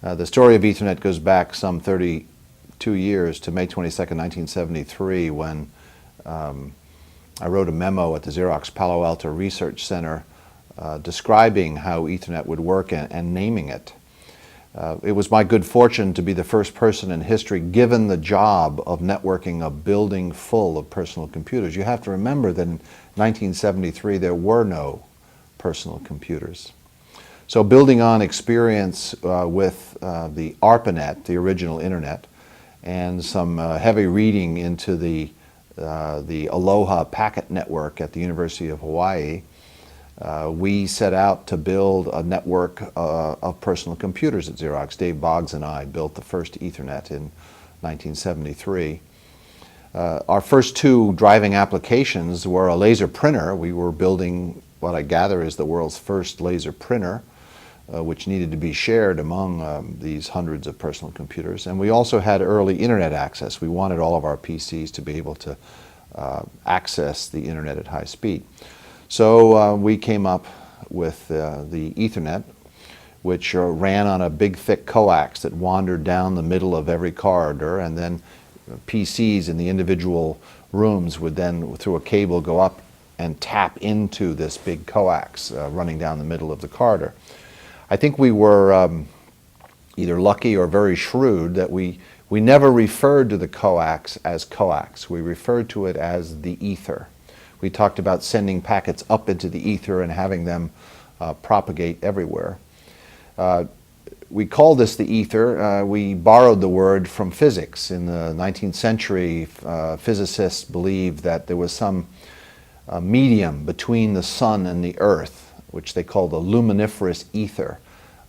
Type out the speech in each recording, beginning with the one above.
The story of Ethernet goes back some 32 years to May 22nd, 1973, when I wrote a memo at the Xerox Palo Alto Research Center describing how Ethernet would work and naming it. It was my good fortune to be the first person in history given the job of networking a building full of personal computers. You have to remember that in 1973 there were no personal computers. So building on experience with the ARPANET, the original internet, and some heavy reading into the Aloha packet network at the University of Hawaii, we set out to build a network of personal computers at Xerox. Dave Boggs and I built the first Ethernet in 1973. Our first two driving applications were a laser printer. We were building what I gather is the world's first laser printer, which needed to be shared among these hundreds of personal computers. And we also had early internet access. We wanted all of our PCs to be able to access the internet at high speed. So we came up with the Ethernet, which ran on a big thick coax that wandered down the middle of every corridor, and then PCs in the individual rooms would then, through a cable, go up and tap into this big coax running down the middle of the corridor. I think we were either lucky or very shrewd that we never referred to the coax as coax. We referred to it as the ether. We talked about sending packets up into the ether and having them propagate everywhere. We call this the ether. We borrowed the word from physics. In the 19th century, physicists believed that there was some medium between the sun and the earth, which they called the luminiferous ether,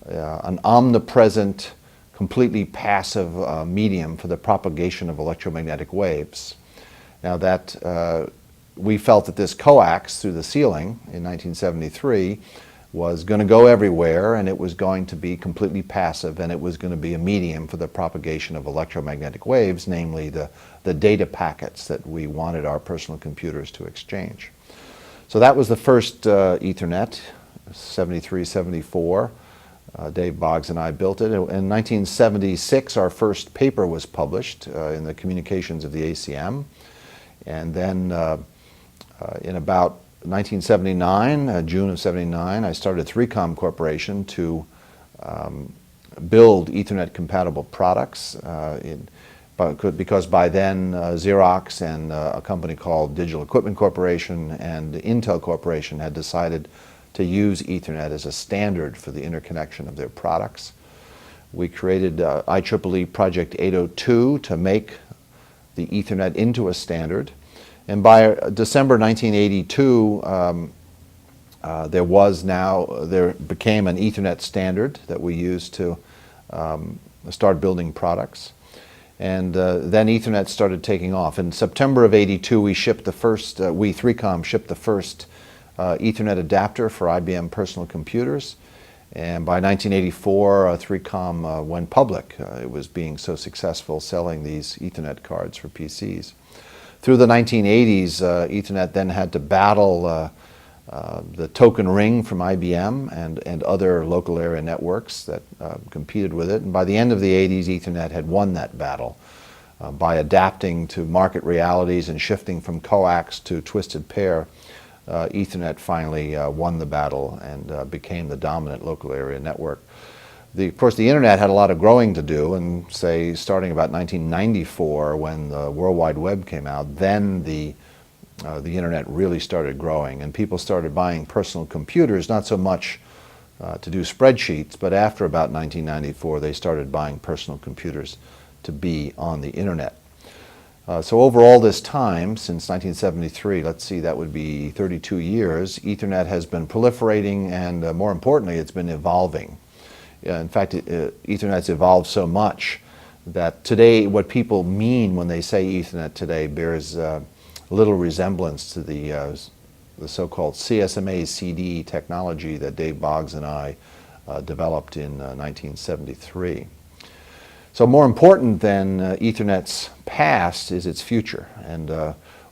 an omnipresent, completely passive medium for the propagation of electromagnetic waves. Now that we felt that this coax through the ceiling in 1973 was going to go everywhere, and it was going to be completely passive, and it was going to be a medium for the propagation of electromagnetic waves, namely the data packets that we wanted our personal computers to exchange. So that was the first Ethernet, 73, 74. Dave Boggs and I built it. In 1976, our first paper was published in the Communications of the ACM. And then in about 1979, June of 79, I started 3Com Corporation to build Ethernet-compatible products because by then Xerox and a company called Digital Equipment Corporation and Intel Corporation had decided to use Ethernet as a standard for the interconnection of their products. We created IEEE Project 802 to make the Ethernet into a standard. And by December 1982, there became an Ethernet standard that we used to start building products. And then Ethernet started taking off. In September of '82, we 3Com shipped the first Ethernet adapter for IBM personal computers. And by 1984, 3Com went public. It was being so successful selling these Ethernet cards for PCs. Through the 1980s, Ethernet then had to battle the token ring from IBM and other local area networks that competed with it. And by the end of the 80s, Ethernet had won that battle by adapting to market realities and shifting from coax to twisted pair. Ethernet finally won the battle and became the dominant local area network. Of course, the internet had a lot of growing to do, and say starting about 1994 when the World Wide Web came out, then the internet really started growing, and people started buying personal computers, not so much to do spreadsheets, but after about 1994 they started buying personal computers to be on the internet. So over all this time, since 1973, let's see, that would be 32 years, Ethernet has been proliferating, and more importantly, it's been evolving. In fact, Ethernet's evolved so much that today what people mean when they say Ethernet today bears little resemblance to the so-called CSMA CD technology that Dave Boggs and I developed in 1973. So more important than Ethernet's past is its future and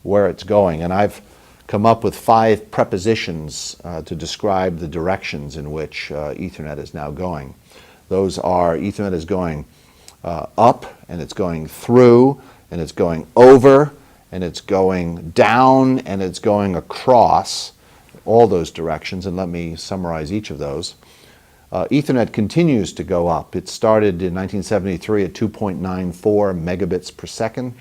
where it's going. And I've come up with 5 prepositions to describe the directions in which Ethernet is now going. Those are Ethernet is going up, and it's going through, and it's going over, and it's going down, and it's going across, all those directions. And let me summarize each of those. Ethernet continues to go up. It started in 1973 at 2.94 megabits per second.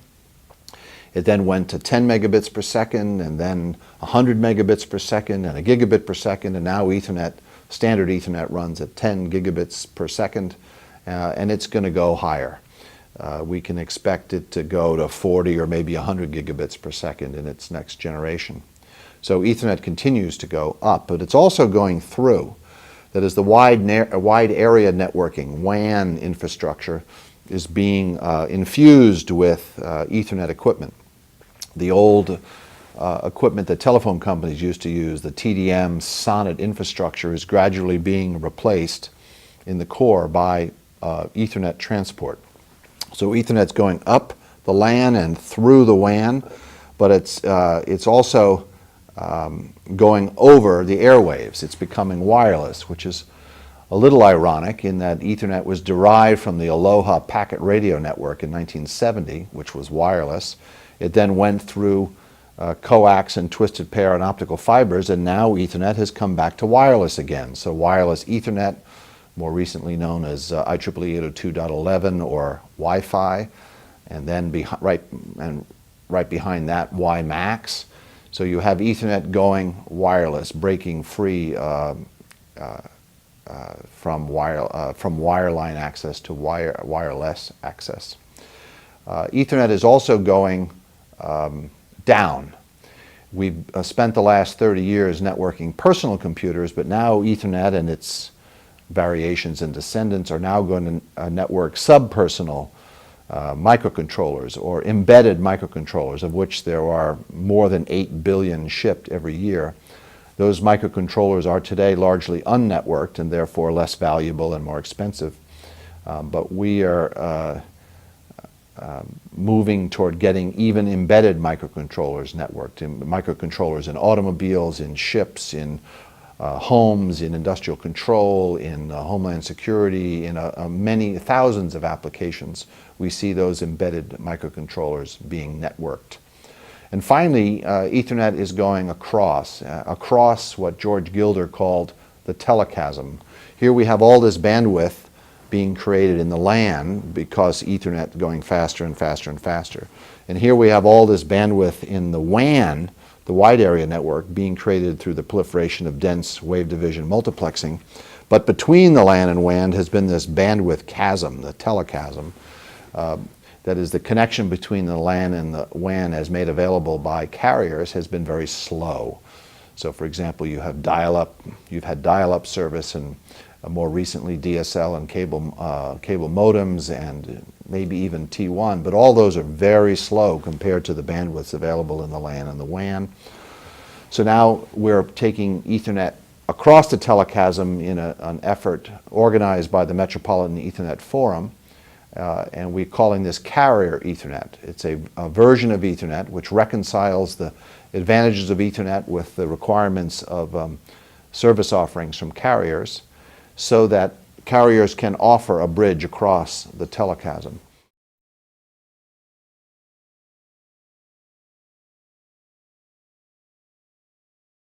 It then went to 10 megabits per second, and then 100 megabits per second, and a gigabit per second, and now Ethernet, standard Ethernet runs at 10 gigabits per second, and it's going to go higher. We can expect it to go to 40 or maybe 100 gigabits per second in its next generation. So Ethernet continues to go up, but it's also going through. That is, the wide area networking, WAN infrastructure, is being infused with Ethernet equipment. The old equipment that telephone companies used to use, the TDM SONET infrastructure, is gradually being replaced in the core by Ethernet transport. So Ethernet's going up the LAN and through the WAN, but it's also going over the airwaves. It's becoming wireless, which is a little ironic in that Ethernet was derived from the Aloha packet radio network in 1970, which was wireless. It then went through coax and twisted pair and optical fibers, and now Ethernet has come back to wireless again. So wireless Ethernet, more recently known as IEEE 802.11 or Wi-Fi, and then right behind that WiMAX. So you have Ethernet going wireless, breaking free from wireline access to wireless access. Ethernet is also going down. We've spent the last 30 years networking personal computers, but now Ethernet and its variations and descendants are now going to network subpersonal microcontrollers or embedded microcontrollers, of which there are more than 8 billion shipped every year. Those microcontrollers are today largely unnetworked and therefore less valuable and more expensive. But we are moving toward getting even embedded microcontrollers networked, microcontrollers in automobiles, in ships, in homes, in industrial control, in homeland security, in many thousands of applications. We see those embedded microcontrollers being networked. And finally, Ethernet is going across what George Gilder called the telechasm. Here we have all this bandwidth being created in the LAN because Ethernet going faster and faster and faster. And here we have all this bandwidth in the WAN, the wide area network, being created through the proliferation of dense wave division multiplexing. But between the LAN and WAN has been this bandwidth chasm, the telechasm. That is, the connection between the LAN and the WAN as made available by carriers has been very slow. So for example, you've had dial-up service, and more recently DSL and cable modems, and maybe even T1, but all those are very slow compared to the bandwidths available in the LAN and the WAN. So now we're taking Ethernet across the telechasm in an effort organized by the Metropolitan Ethernet Forum, and we're calling this Carrier Ethernet. It's a version of Ethernet which reconciles the advantages of Ethernet with the requirements of service offerings from carriers, so that carriers can offer a bridge across the telechasm.